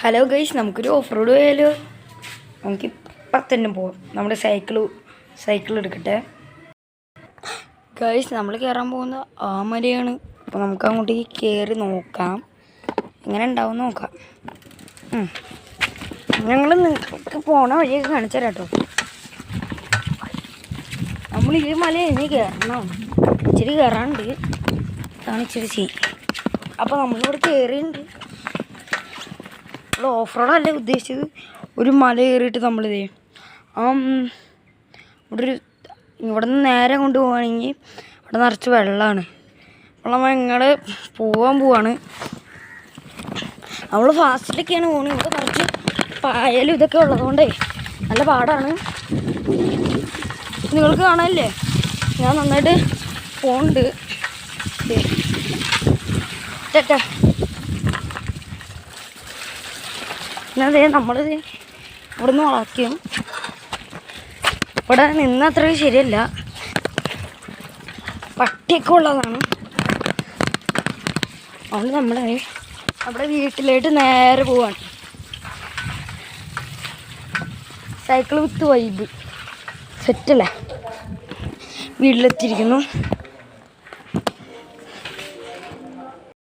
Hello guys, നമുക്കൊരു off road പോയാലോ? നമുക്ക് ഇപ്പം തന്നെ പോവാം. നമ്മുടെ സൈക്കിൾ എടുക്കട്ടെ. ഗൈസ്, നമ്മൾ കയറാൻ പോകുന്ന ആ മലയാണ്. അപ്പോൾ നമുക്ക് അങ്ങോട്ടേക്ക് കയറി നോക്കാം, എങ്ങനെ ഉണ്ടാവും നോക്കാം. ഞങ്ങൾ നിങ്ങൾക്ക് പോണ വഴിയൊക്കെ കാണിച്ചു തരാം കേട്ടോ. നമ്മൾ ഈ മല ഇനി കയറണം, ഇച്ചിരി കയറാണ്ട് കാണിച്ചിട്ട് ചെയ്യും. അപ്പോൾ നമ്മളിവിടെ കയറിയിട്ടുണ്ട്. നമ്മൾ ഓഫ് റോഡല്ല ഉദ്ദേശിച്ചത്, ഒരു മല കയറിയിട്ട് നമ്മളിതേ ഇവിടെ നിന്ന് നേരെ കൊണ്ടുപോവുകയാണെങ്കിൽ അവിടെ നിറച്ച് വെള്ളമാണ്. അപ്പോൾ നമ്മൾ ഇങ്ങോട്ട് പോവാണ്. നമ്മൾ ഫാസ്റ്റിലൊക്കെയാണ് പോകുന്നത്. ഇവിടെ കുറച്ച് പായലും ഇതൊക്കെ ഉള്ളതുകൊണ്ടേ നല്ല പാടാണ്. നിങ്ങൾക്ക് കാണാനില്ലേ, ഞാൻ നന്നായിട്ട് പോകുന്നുണ്ട്. ചേട്ടാ, പിന്നെ അതേ നമ്മളിത് ഇവിടെ നിന്ന് വളയ്ക്കും. ഇവിടെ നിന്ന് അത്ര ശരിയല്ല, പട്ടിയൊക്കെ ഉള്ളതാണ്. അതുകൊണ്ട് നമ്മുടെ വീട്ടിലേക്ക് നേരെ പോവാണ്. സൈക്കിൾ വിത്ത് വൈബ് സെറ്റല്ലേ. വീട്ടിലെത്തിയിരിക്കുന്നു.